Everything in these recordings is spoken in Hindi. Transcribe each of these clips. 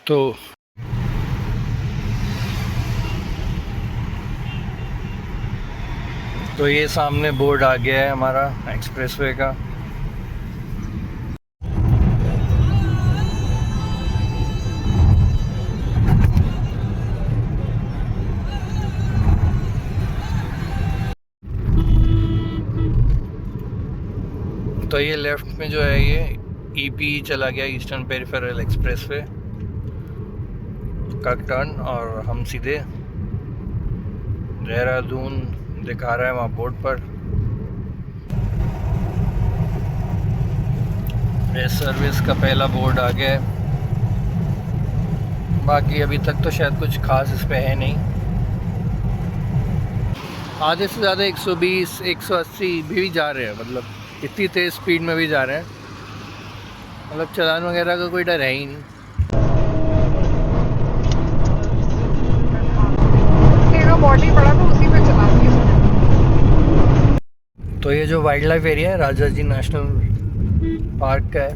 तो ये सामने बोर्ड आ गया है हमारा एक्सप्रेसवे का। तो ये लेफ्ट में जो है ये ईपी चला गया, ईस्टर्न पेरिफेरल एक्सप्रेसवे का टर्न, और हम सीधे देहरादून दिखा रहा है वहाँ बोर्ड पर। रेस सर्विस का पहला बोर्ड आ गया है। बाकी अभी तक तो शायद कुछ खास इस पे है नहीं। आधे से ज़्यादा 120 180 भी जा रहे हैं, मतलब इतनी तेज़ स्पीड में भी जा रहे हैं। मतलब चालान वगैरह का कोई डर है ही नहीं। बॉडी पड़ा तो उसी पे चला दिया। तो ये जो वाइल्ड लाइफ एरिया है राजा जी नेशनल पार्क का है,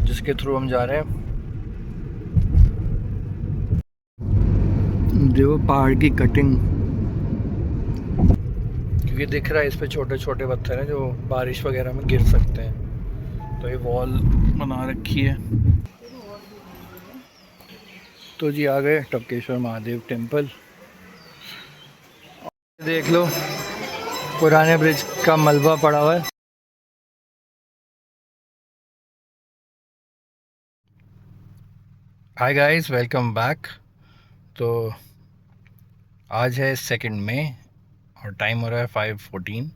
जिसके थ्रू हम जा रहे हैं। देखो पहाड़ की कटिंग, क्योंकि दिख रहा है इस पे छोटे छोटे पत्थर हैं जो बारिश वगैरह में गिर सकते हैं, तो ये वॉल बना रखी है। तो जी आ गए टपकेश्वर महादेव टेम्पल। देख लो पुराने ब्रिज का मलबा पड़ा हुआ है। Hi guys, welcome back. तो आज है 2 मई और टाइम हो रहा है 5:14।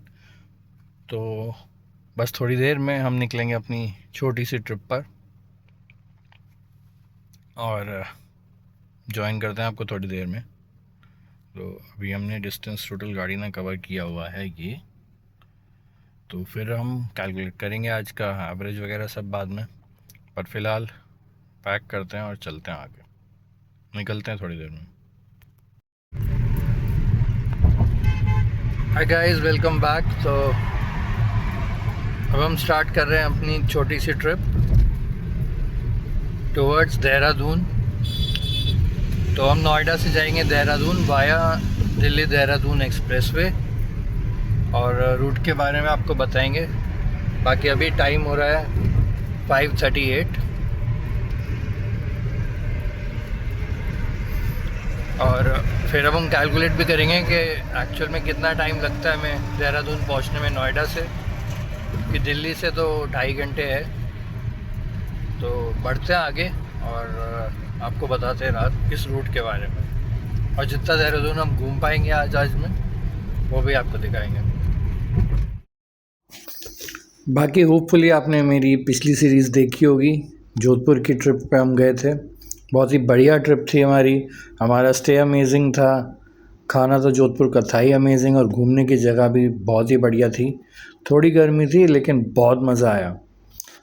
तो बस थोड़ी देर में हम निकलेंगे अपनी छोटी सी ट्रिप पर, और ज्वाइन करते हैं आपको थोड़ी देर में। तो अभी हमने डिस्टेंस टोटल गाड़ी ने कवर किया हुआ है ये, तो फिर हम कैलकुलेट करेंगे आज का एवरेज वगैरह सब बाद में। पर फ़िलहाल पैक करते हैं और चलते हैं आगे, निकलते हैं थोड़ी देर में। Hi guys, welcome back. तो अब हम स्टार्ट कर रहे हैं अपनी छोटी सी ट्रिप टुवर्ड्स देहरादून। तो हम नोएडा से जाएंगे देहरादून वाया दिल्ली देहरादून एक्सप्रेसवे, और रूट के बारे में आपको बताएंगे। बाकी अभी टाइम हो रहा है 5:38, और फिर अब हम कैलकुलेट भी करेंगे कि एक्चुअल में कितना टाइम लगता है हमें देहरादून पहुंचने में नोएडा से, कि दिल्ली से तो 2.5 घंटे है। तो बढ़ते हैं आगे और आपको बताते हैं रात इस रूट के बारे में, और जितना देहरादून हम घूम पाएंगे आज में वो भी आपको दिखाएंगे। बाकी होपफुली आपने मेरी पिछली सीरीज़ देखी होगी, जोधपुर की ट्रिप पे हम गए थे। बहुत ही बढ़िया ट्रिप थी हमारी। हमारा स्टे अमेजिंग था, खाना तो जोधपुर का था ही अमेजिंग, और घूमने की जगह भी बहुत ही बढ़िया थी। थोड़ी गर्मी थी लेकिन बहुत मज़ा आया।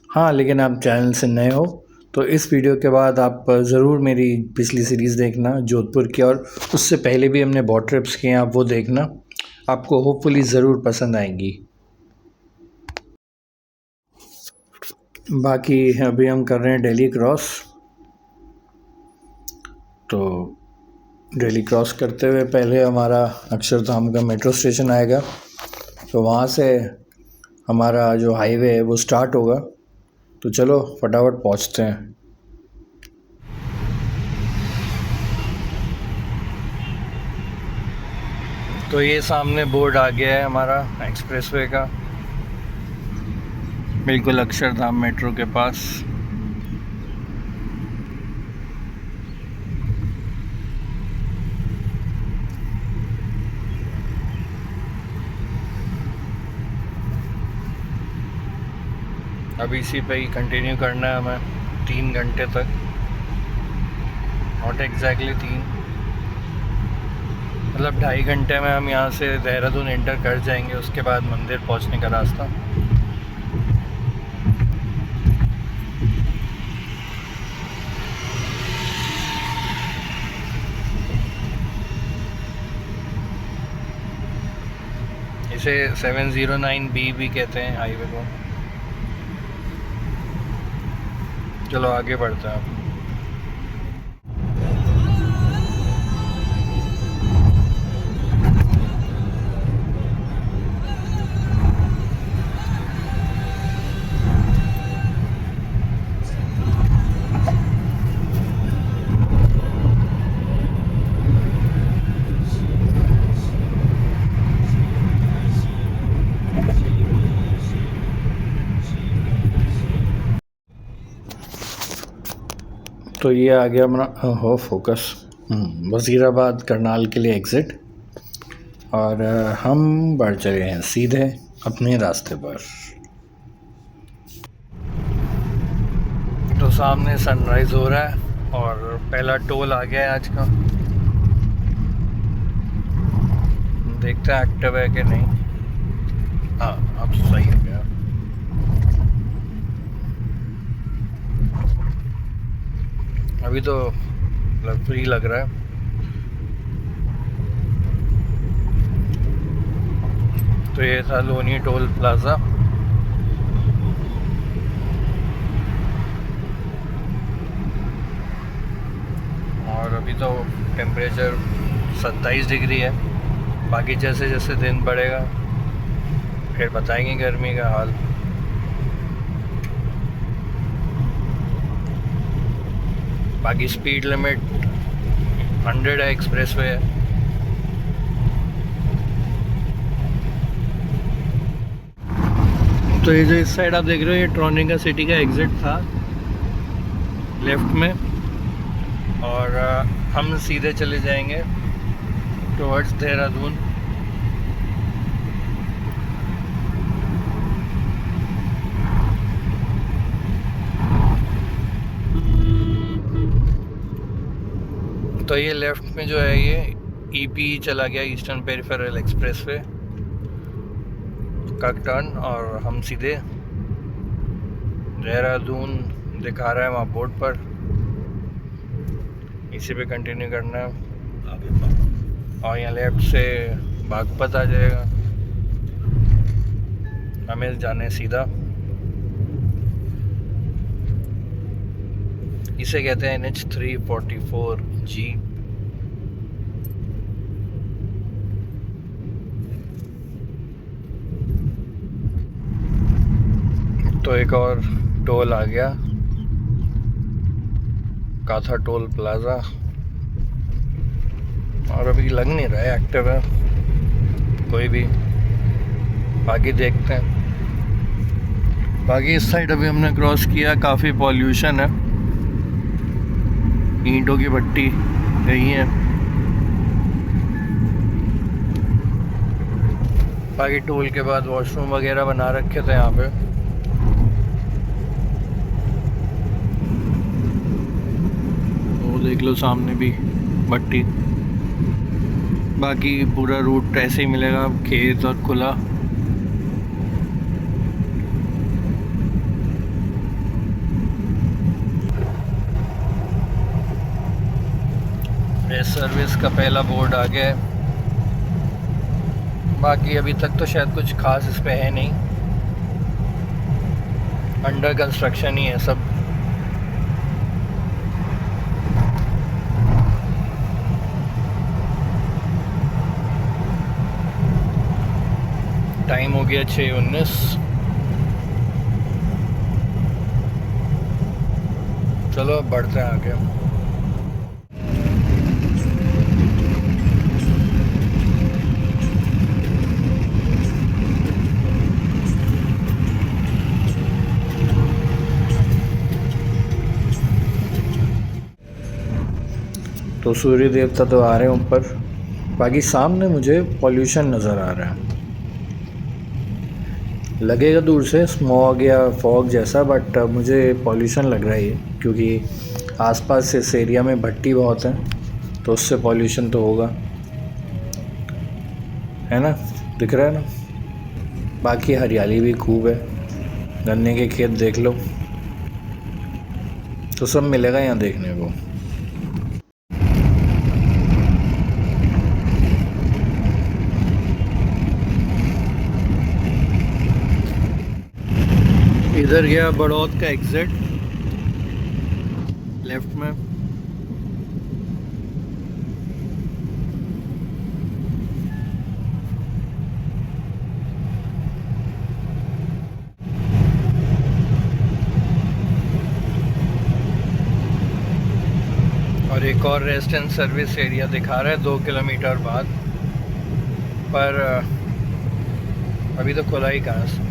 हाँ, लेकिन आप चैनल से नए हो तो इस वीडियो के बाद आप ज़रूर मेरी पिछली सीरीज़ देखना जोधपुर की, और उससे पहले भी हमने बहुत ट्रिप्स किए हैं, आप वो देखना, आपको होपफुली ज़रूर पसंद आएंगी। बाकी अभी हम कर रहे हैं दिल्ली क्रॉस। तो दिल्ली क्रॉस करते हुए पहले हमारा अक्षरधाम का मेट्रो स्टेशन आएगा, तो वहाँ से हमारा जो हाईवे है वो स्टार्ट होगा। तो चलो फटाफट पहुँचते हैं। तो ये सामने बोर्ड आ गया है हमारा एक्सप्रेसवे का, बिल्कुल अक्षरधाम मेट्रो के पास। अब इसी पे ही कंटिन्यू करना है हमें 3 घंटे तक, नॉट एग्जैक्टली 3, मतलब 2.5 घंटे में हम यहाँ से देहरादून एंटर कर जाएंगे। उसके बाद मंदिर पहुँचने का रास्ता। इसे 709B भी कहते हैं हाईवे को। चलो आगे बढ़ते हैं अब। तो ये आ गया अपना हो फोकस वज़ीराबाद करनाल के लिए एग्ज़िट, और हम बढ़ चले हैं सीधे अपने रास्ते पर। तो सामने सनराइज़ हो रहा है और पहला टोल आ गया है आज का। देखते हैं एक्टिव है कि नहीं। हाँ, अब सही हो गया। अभी तो फ्री लग रहा है। तो ये था लोनी टोल प्लाज़ा। और अभी तो टेम्परेचर 27 डिग्री है। बाकी जैसे जैसे दिन बढ़ेगा फिर बताएंगे गर्मी का हाल। बाकी स्पीड लिमिट 100 है, एक्सप्रेस वे है। तो ये जो इस साइड आप देख रहे हो ये ट्रोनिंगा सिटी का एग्ज़िट था लेफ़्ट में, और हम सीधे चले जाएंगे टुवर्ड्स देहरादून। तो ये लेफ़्ट में जो है ये ईपी चला गया, ईस्टर्न पेरिफेरल एक्सप्रेसवे का टर्न, और हम सीधे देहरादून दिखा रहा है वहाँ बोर्ड पर। इसी पे कंटिन्यू करना है और यहाँ लेफ्ट से बागपत आ जाएगा। हमें जाने सीधा, इसे कहते हैं NH 344G। तो एक और टोल आ गया, काथा टोल प्लाज़ा, और अभी लग नहीं रहा है एक्टिव है कोई भी। बाकी देखते हैं। बाकी इस साइड अभी हमने क्रॉस किया, काफ़ी पॉल्यूशन है, ईंटों की भट्टी यही है। बाकी टोल के बाद वॉशरूम वगैरह बना रखे थे यहाँ पे। वो देख लो सामने भी भट्टी। बाकी पूरा रूट ऐसे ही मिलेगा, खेत और खुला। सर्विस का पहला बोर्ड आ गया है। बाकी अभी तक तो शायद कुछ खास इस पे है नहीं, अंडर कंस्ट्रक्शन ही है सब। टाइम हो गया 6:19। चलो अब बढ़ते हैं आगे। तो सूर्य देवता तो आ रहे हैं ऊपर। बाकी सामने मुझे पॉल्यूशन नज़र आ रहा है, लगेगा दूर से स्मॉग या फॉग जैसा, बट मुझे पॉल्यूशन लग रहा है ये, क्योंकि आसपास इस एरिया में भट्टी बहुत है, तो उससे पॉल्यूशन तो होगा, है ना, दिख रहा है ना। बाकी हरियाली भी खूब है, गन्ने के खेत देख लो, तो सब मिलेगा यहाँ देखने को। इधर गया बड़ौद का एग्जिट लेफ्ट में। और एक और रेस्ट एंड सर्विस एरिया दिखा रहा है 2 किलोमीटर बाद, पर अभी तो खुला ही कहाँ से।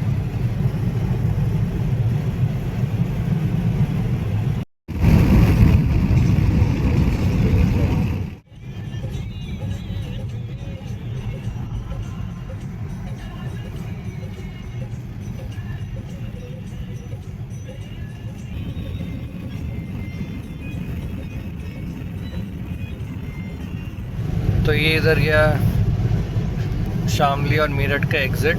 तो ये इधर गया शामली और मेरठ का एग्ज़िट।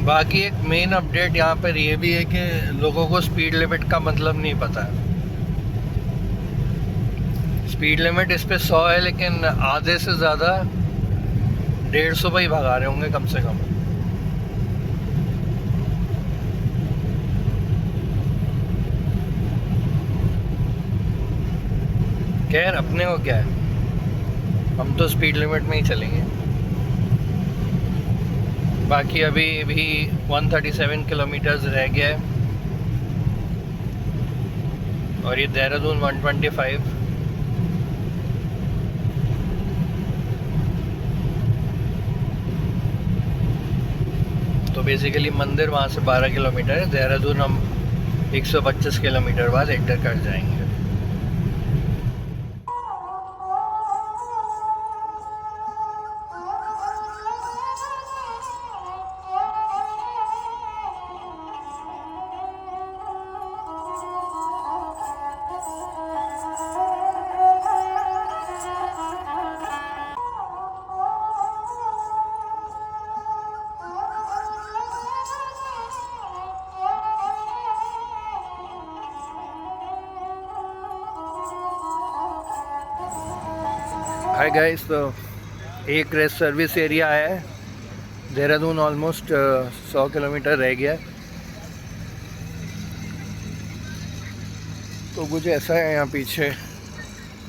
बाकी एक मेन अपडेट यहाँ पर ये भी है कि लोगों को स्पीड लिमिट का मतलब नहीं पता है। स्पीड लिमिट इस पे 100 है, लेकिन आधे से ज़्यादा 150 पे ही भगा रहे होंगे कम से कम। खैर अपने को क्या है, हम तो स्पीड लिमिट में ही चलेंगे। बाकी अभी भी 137 किलोमीटर्स रह गया है और ये देहरादून 125। तो बेसिकली मंदिर वहाँ से 12 किलोमीटर है। देहरादून हम 125 किलोमीटर बाद एंटर कर जाएंगे। हाय गाइस, तो एक रेस्ट सर्विस एरिया है। देहरादून ऑलमोस्ट 100 किलोमीटर रह गया है। तो कुछ ऐसा है, यहाँ पीछे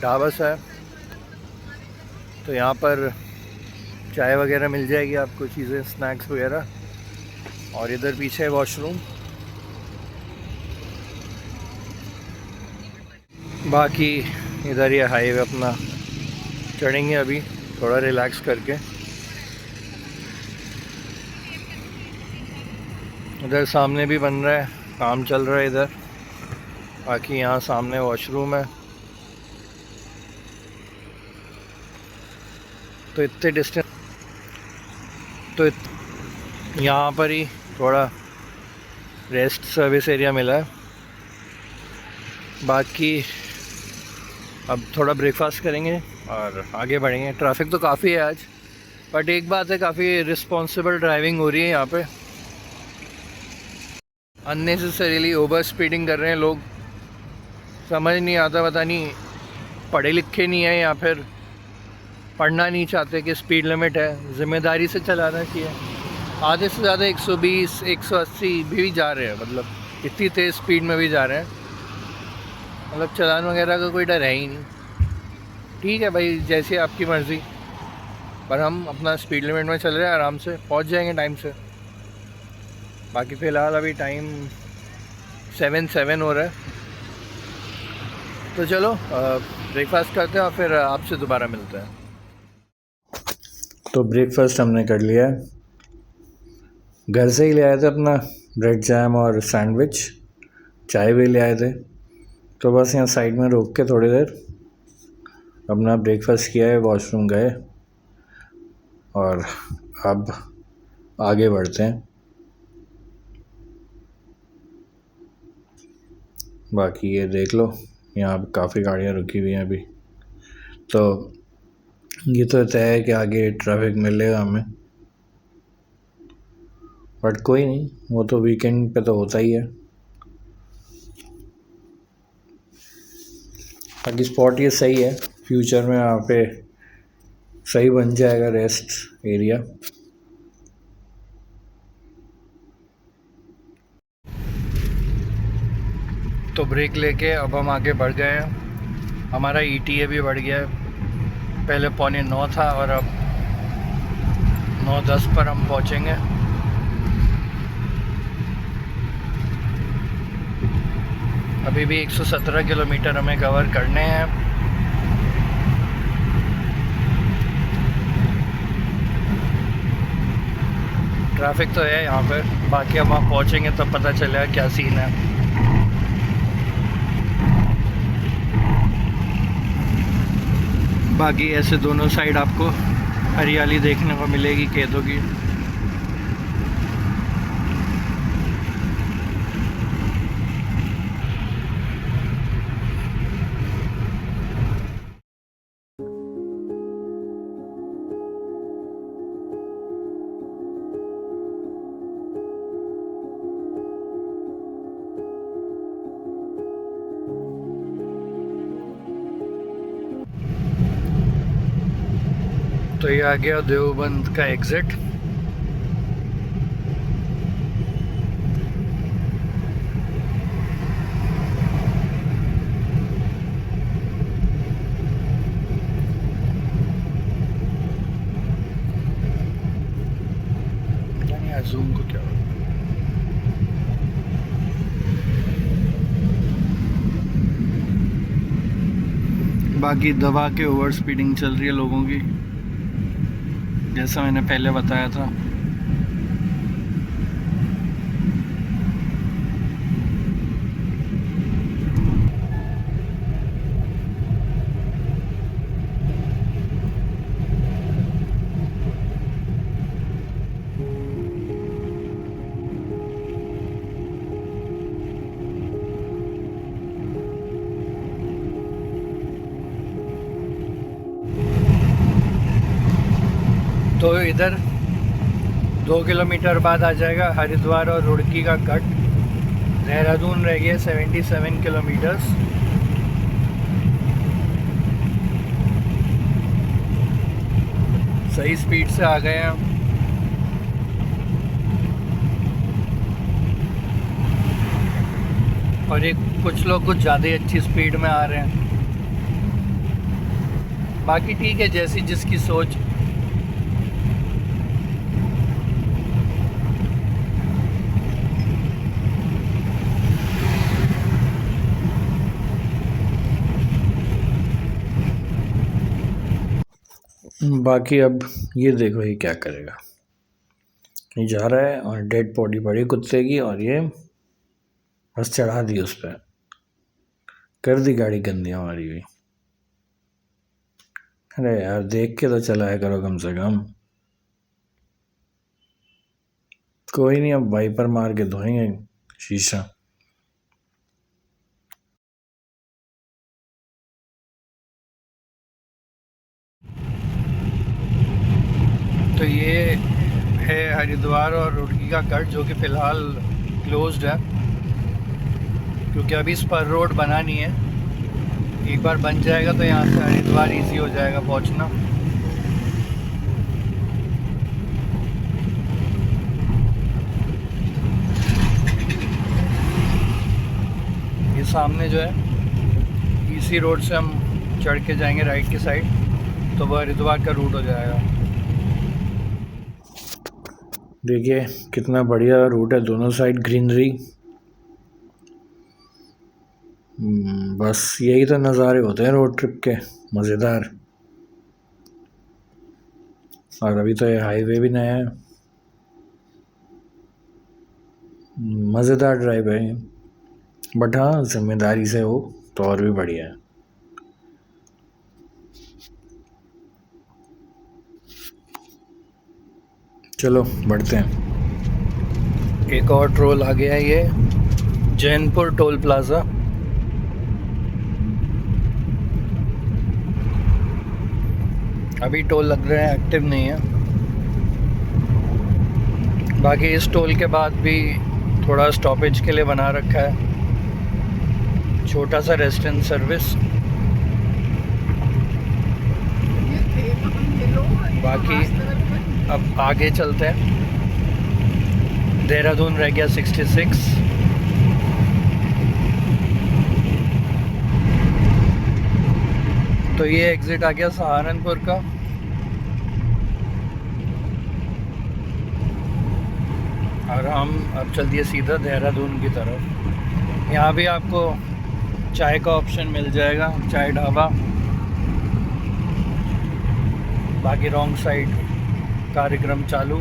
ढाबा सा है, तो यहाँ पर चाय वगैरह मिल जाएगी आपको, चीज़ें स्नैक्स वगैरह। और इधर पीछे है वॉशरूम। बाकी इधर ये हाईवे अपना चढ़ेंगे अभी थोड़ा रिलैक्स करके। इधर सामने भी बन रहा है, काम चल रहा है इधर। बाकी यहाँ सामने वॉशरूम है। तो इतने डिस्टेंस, तो यहाँ पर ही थोड़ा रेस्ट सर्विस एरिया मिला है। बाकी अब थोड़ा ब्रेकफास्ट करेंगे और आगे बढ़ेंगे। ट्रैफिक तो काफ़ी है आज, बट एक बात है, काफ़ी रिस्पॉन्सिबल ड्राइविंग हो रही है यहाँ पे। अननेसेसरीली ओवर स्पीडिंग कर रहे हैं लोग, समझ नहीं आता, पता नहीं पढ़े लिखे नहीं है या फिर पढ़ना नहीं चाहते कि स्पीड लिमिट है। ज़िम्मेदारी से चलाना चाहिए। आधे से ज़्यादा 120 180 भी जा रहे हैं, मतलब इतनी तेज़ स्पीड में भी जा रहे हैं। मतलब चलान वगैरह का कोई डर है ही नहीं। ठीक है भाई, जैसे आपकी मर्ज़ी, पर हम अपना स्पीड लिमिट में चल रहे हैं, आराम से पहुंच जाएंगे टाइम से। बाकी फ़िलहाल अभी टाइम 7 हो रहा है। तो चलो ब्रेकफास्ट करते हैं और फिर आपसे दोबारा मिलते हैं। तो ब्रेकफास्ट हमने कर लिया है, घर से ही ले आए थे अपना ब्रेड जैम और सैंडविच, चाय भी ले आए थे। तो बस यहाँ साइड में रोक के थोड़ी देर अपना ब्रेकफास्ट किया है, वॉशरूम गए और अब आगे बढ़ते हैं। बाकी ये देख लो, यहाँ काफ़ी गाड़ियाँ रुकी हुई हैं अभी। तो ये तो तय है कि आगे ट्रैफिक मिलेगा हमें, बट कोई नहीं, वो तो वीकेंड पे तो होता ही है। बाकी स्पॉट ये सही है, फ्यूचर में यहाँ पे सही बन जाएगा रेस्ट एरिया। तो ब्रेक लेके अब हम आगे बढ़ गए हैं। हमारा ETA भी बढ़ गया है, पहले 8:45 था और अब 9:10 पर हम पहुँचेंगे। अभी भी 117 किलोमीटर हमें कवर करने हैं। ट्रैफिक तो है यहाँ पे, बाकी हम वहाँ पहुँचेंगे तब पता चलेगा क्या सीन है। बाकी ऐसे दोनों साइड आपको हरियाली देखने को मिलेगी खेतों की। तो ये आ गया देवबंद का एग्जिट। जूम को क्या बाकी दवा के ओवर स्पीडिंग चल रही है लोगों की, जैसा मैंने पहले बताया था। तो इधर 2 किलोमीटर बाद आ जाएगा हरिद्वार और रुड़की का कट। देहरादून रह गया 77 किलोमीटर्स। सही स्पीड से आ गए हैं। और एक कुछ लोग कुछ ज़्यादा ही अच्छी स्पीड में आ रहे हैं। बाकी ठीक है, जैसी जिसकी सोच। बाकी अब ये देखो ये क्या करेगा। ये जा रहा है और डेड बॉडी पड़ी कुत्ते की, और ये बस चढ़ा दी उस पर, कर दी गाड़ी गंदी हमारी भी। अरे यार देख के तो चलाया करो कम से कम। कोई नहीं, अब वाइपर मार के धोएंगे शीशा। तो ये है हरिद्वार और रुड़की का कट, जो कि फ़िलहाल क्लोज्ड है क्योंकि अभी स्पर रोड बना नहीं है। एक बार बन जाएगा तो यहाँ से हरिद्वार इजी हो जाएगा पहुँचना। ये सामने जो है इसी रोड से हम चढ़ के जाएंगे राइट की साइड, तो वह हरिद्वार का रूट हो जाएगा। देखिए कितना बढ़िया रूट है, दोनों साइड ग्रीनरी। बस यही तो नज़ारे होते हैं रोड ट्रिप के, मज़ेदार। और अभी तो ये हाईवे भी नया है, मज़ेदार ड्राइव है। बट हाँ, जिम्मेदारी से हो तो और भी बढ़िया है। चलो बढ़ते हैं। एक और टोल आ गया है, ये जैनपुर टोल प्लाज़ा। अभी टोल लग रहे हैं, एक्टिव नहीं है। बाकी इस टोल के बाद भी थोड़ा स्टॉपेज के लिए बना रखा है, छोटा सा रेस्टोरेंट सर्विस। बाकी अब आगे चलते हैं। देहरादून रह गया 66। तो ये एग्ज़िट आ गया सहारनपुर का। और हम अब चल दिए सीधा देहरादून की तरफ। यहाँ भी आपको चाय का ऑप्शन मिल जाएगा, चाय ढाबा। बाकी रॉन्ग साइड कार्यक्रम चालू।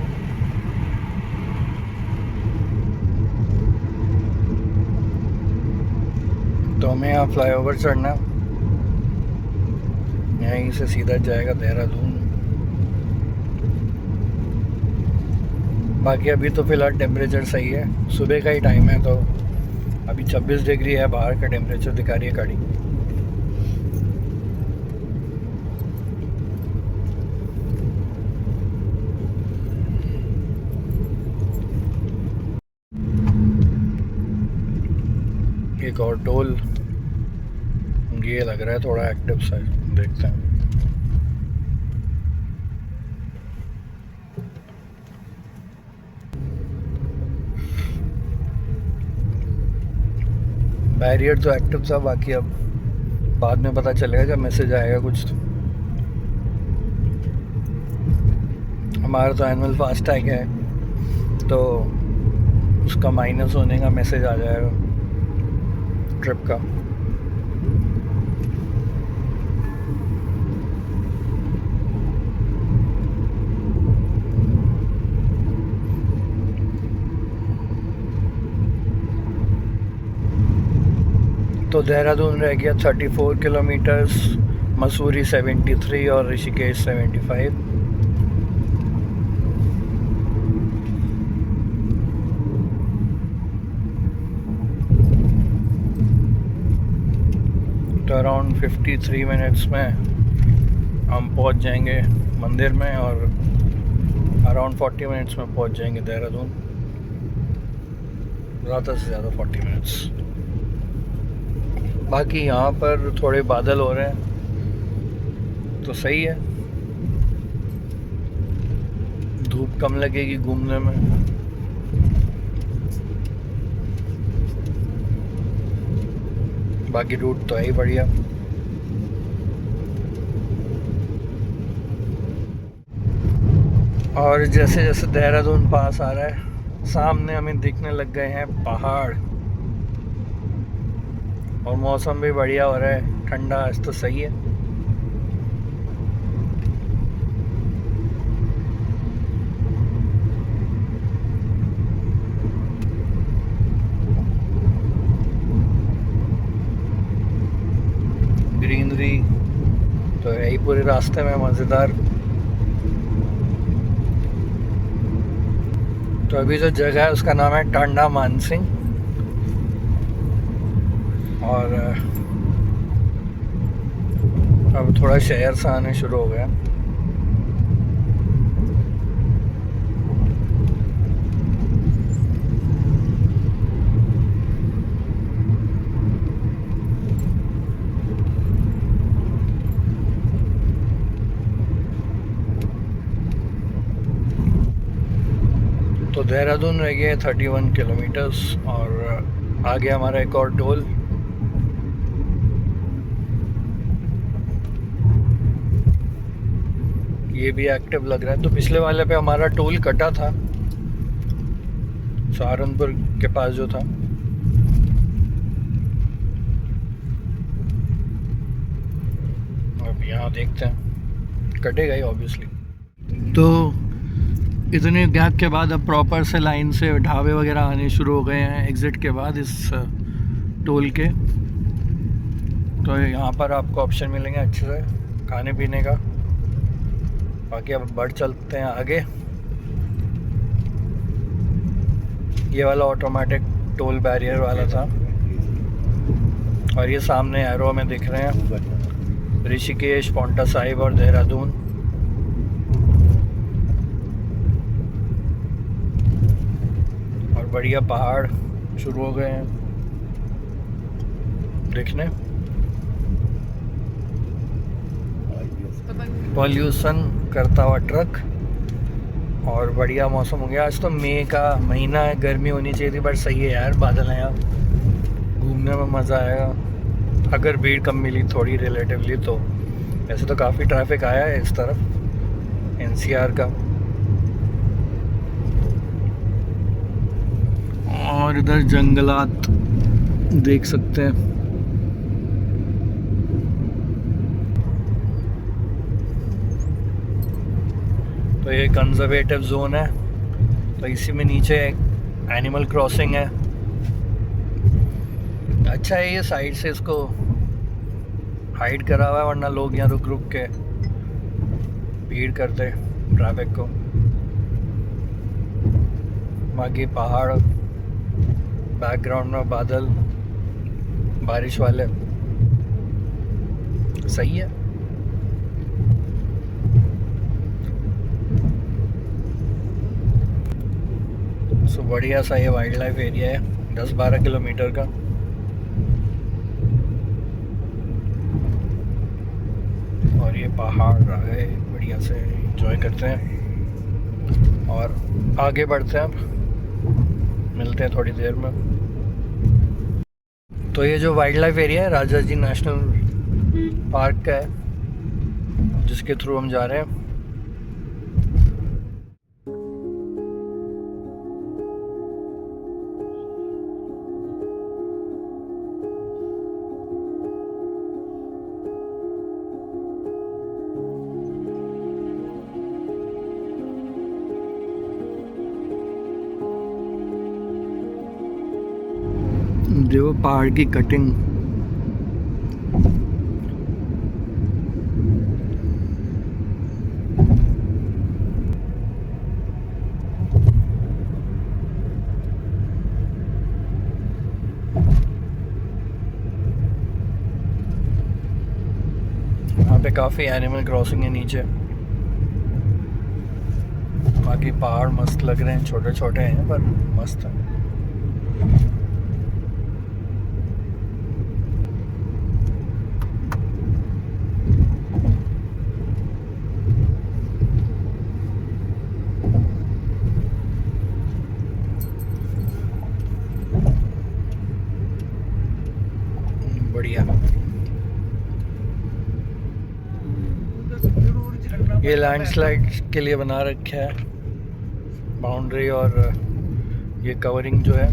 तो हमें यहाँ फ्लाईओवर चढ़ना, यहीं से सीधा जाएगा देहरादून। बाकी अभी तो फ़िलहाल टेम्परेचर सही है, सुबह का ही टाइम है, तो अभी 26 डिग्री है बाहर का टेम्परेचर दिखा रही है गाड़ी। एक और टोल, ये लग रहा है थोड़ा एक्टिव सा, देखते हैं। बैरियर तो एक्टिव था, बाकी अब बाद में पता चलेगा जब मैसेज आएगा कुछ। तो हमारा तो एनुअल फास्टैग है, तो उसका माइनस होने का मैसेज आ जाएगा ट्रिप का। तो देहरादून रह गया 34 किलोमीटर्स, मसूरी 73 और ऋषिकेश 75। तो अराउंड 53 मिनट्स में हम पहुंच जाएंगे मंदिर में, और अराउंड 40 मिनट्स में पहुंच जाएंगे देहरादून, ज़्यादा से ज़्यादा 40 मिनट्स। बाकी यहाँ पर थोड़े बादल हो रहे हैं तो सही है, धूप कम लगेगी घूमने में। बाकी रूट तो है ही बढ़िया। और जैसे जैसे देहरादून पास आ रहा है, सामने हमें दिखने लग गए हैं पहाड़, और मौसम भी बढ़िया हो रहा है, ठंडा आज तो सही है। ग्रीनरी तो है ही पूरे रास्ते में, मज़ेदार। तो अभी जो जगह है उसका नाम है टांडा मानसिंह, और अब थोड़ा शहर सा आने शुरू हो गया। तो देहरादून रह गया 31 किलोमीटर्स, और आगे हमारा एक और टोल। ये भी एक्टिव लग रहा है। तो पिछले वाले पे हमारा टोल कटा था, सहारनपुर के पास जो था। अब यहाँ देखते हैं, कटेगा ही ऑब्वियसली। तो इतने गैप के बाद अब प्रॉपर से लाइन से ढाबे वगैरह आने शुरू हो गए हैं एग्ज़िट के बाद इस टोल के। तो यहाँ पर आपको ऑप्शन मिलेंगे अच्छे से खाने पीने का। बाकी अब बढ़ चलते हैं आगे। ये वाला ऑटोमेटिक टोल बैरियर वाला था, और ये सामने एरो में दिख रहे हैं ऋषिकेश, पांवटा साहिब और देहरादून। और बढ़िया पहाड़ शुरू हो गए हैं दिखने। पॉल्यूशन करता हुआ ट्रक, और बढ़िया मौसम हो गया। आज तो मई का महीना है, गर्मी होनी चाहिए थी, बट सही है यार, बादल हैं, अब घूमने में मज़ा आएगा अगर भीड़ कम मिली थोड़ी रिलेटिवली। तो वैसे तो काफ़ी ट्रैफिक आया है इस तरफ एनसीआर का। और इधर जंगलात देख सकते हैं। तो ये कंजर्वेटिव जोन है, तो इसी में नीचे एक एनिमल क्रॉसिंग है। अच्छा है ये साइड से इसको हाइड करा हुआ है, वरना लोग यहाँ रुक रुक के भीड़ करते ट्रैफिक को। बाकी पहाड़, बैकग्राउंड में बादल बारिश वाले, सही है। सो बढ़िया सा ये वाइल्ड लाइफ एरिया है, 10-12 किलोमीटर का। और ये पहाड़ है, बढ़िया से एंजॉय करते हैं और आगे बढ़ते हैं। अब मिलते हैं थोड़ी देर में। तो ये जो वाइल्ड लाइफ एरिया है राजा जी नेशनल पार्क का है, जिसके थ्रू हम जा रहे हैं। देखो पहाड़ की कटिंग, यहाँ पे काफ़ी एनिमल क्रॉसिंग है नीचे। बाकी पहाड़ मस्त लग रहे हैं, छोटे छोटे हैं पर मस्त है। बढ़िया। ये लैंडस्लाइड के लिए बना रखा है बाउंड्री, और ये कवरिंग जो है,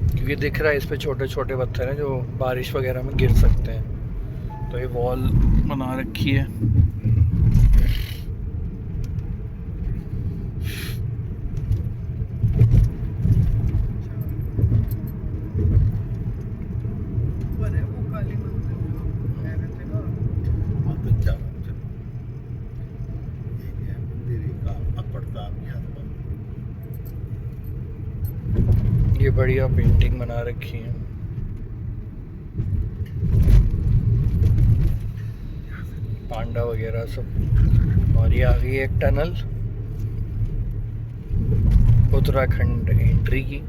क्योंकि दिख रहा है इस पे छोटे छोटे पत्थर हैं जो बारिश वगैरह में गिर सकते हैं, तो ये वॉल बना रखी है। ये बढ़िया पेंटिंग बना रखी है। पांडा वगैरह सब। और ये आ गई एक टनल उत्तराखंड एंट्री की।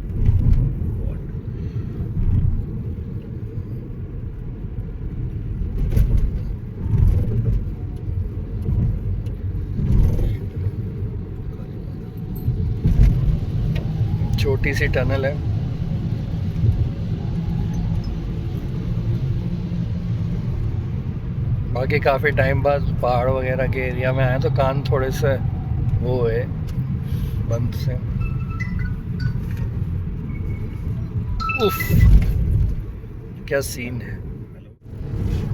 छोटी सी टनल है। बाकी काफ़ी टाइम बाद पहाड़ वगैरह के एरिया में आए तो कान थोड़े से वो है बंद से। उफ, क्या सीन है।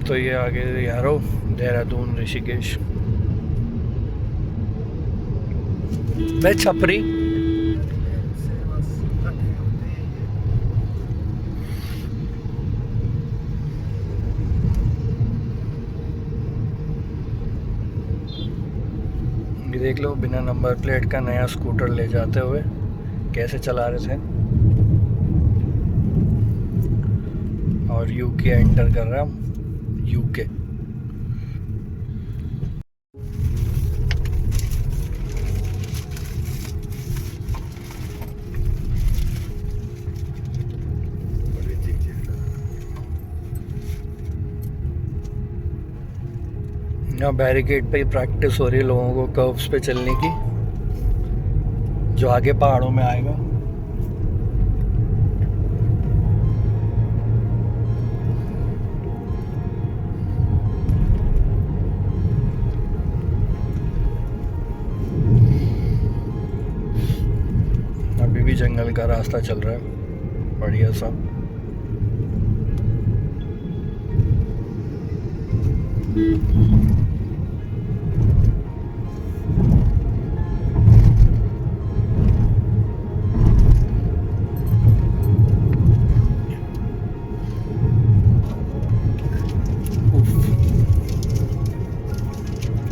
तो ये आगे यारो देहरादून ऋषिकेश। मैं छपरी देख लो, बिना नंबर प्लेट का नया स्कूटर ले जाते हुए कैसे चला रहे थे। और यूके एंटर कर रहा हूँ, यूके। यहाँ बैरिकेड पे ही प्रैक्टिस हो रही है लोगों को कर्व्स पे चलने की, जो आगे पहाड़ों में आएगा। अभी भी जंगल का रास्ता चल रहा है बढ़िया सा।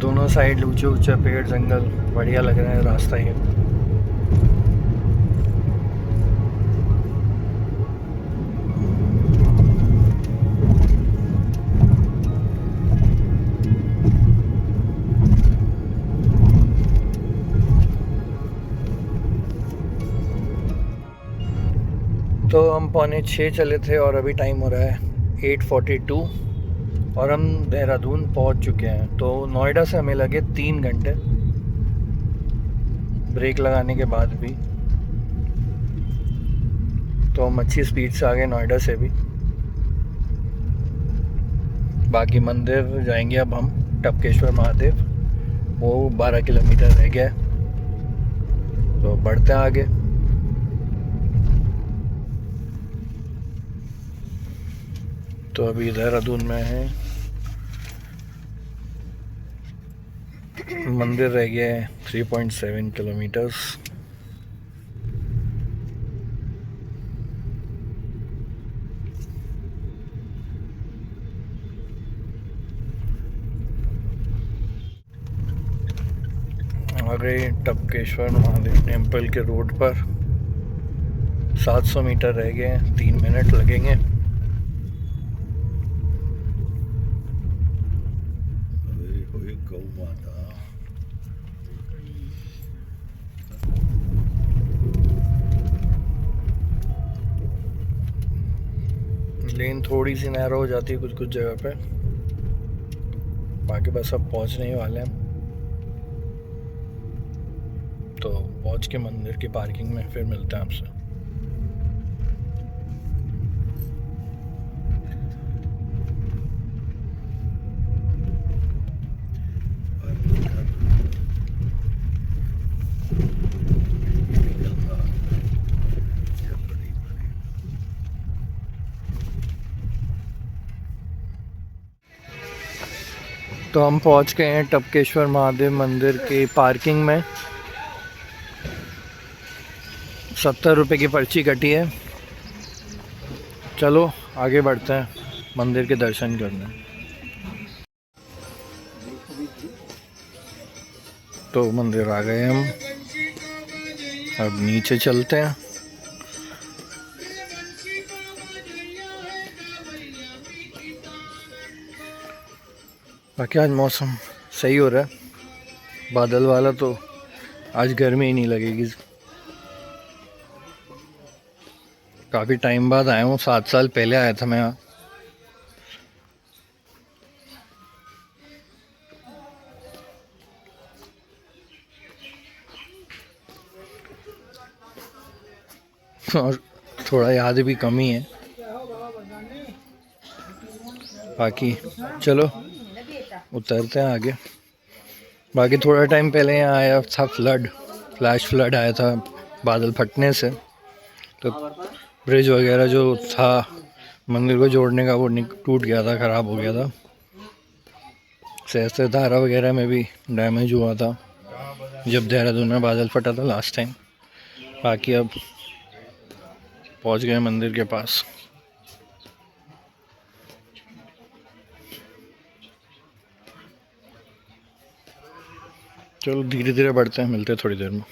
दोनों साइड ऊंचे ऊंचे पेड़, जंगल, बढ़िया लग रहा है रास्ता ये। तो हम 5:45 चले थे और अभी टाइम हो रहा है 8:42 और हम देहरादून पहुंच चुके हैं। तो नोएडा से हमें लगे 3 घंटे ब्रेक लगाने के बाद भी। तो हम अच्छी स्पीड से आ गए नोएडा से भी। बाकी मंदिर जाएंगे अब हम, टपकेश्वर महादेव, वो 12 किलोमीटर रह गया है, तो बढ़ते हैं आगे। तो अभी देहरादून में है, मंदिर रह गया है 3.7 किलोमीटर्स। आ गए टपकेश्वर महादेव टेम्पल के रोड पर। 700 मीटर रह गए हैं, 3 मिनट लगेंगे। गौ माता, लेन थोड़ी सी नैरो हो जाती है कुछ कुछ जगह पे, बाकी बस अब पहुंचने ही वाले हैं। तो पहुंच के मंदिर की पार्किंग में फिर मिलते हैं आपसे। तो हम पहुंच गए हैं टपकेश्वर महादेव मंदिर की पार्किंग में। 70 रुपये की पर्ची कटी है। चलो आगे बढ़ते हैं मंदिर के दर्शन करने। तो मंदिर आ गए हम, अब नीचे चलते हैं। बाकी आज मौसम सही हो रहा है, बादल वाला, तो आज गर्मी ही नहीं लगेगी। काफ़ी टाइम बाद आया हूँ, 7 साल पहले आया था मैं यहाँ। और थोड़ा याद भी कम ही है। बाकी चलो उतरते हैं आगे। बाकी थोड़ा टाइम पहले यहाँ आया था, फ्लैश फ्लड आया था बादल फटने से, तो ब्रिज वगैरह जो था मंदिर को जोड़ने का वो टूट गया था, ख़राब हो गया था। सहस्त्रधारा वगैरह में भी डैमेज हुआ था जब देहरादून में बादल फटा था लास्ट टाइम। बाकी अब पहुंच गए मंदिर के पास। चलो धीरे धीरे बढ़ते हैं, मिलते हैं थोड़ी देर में।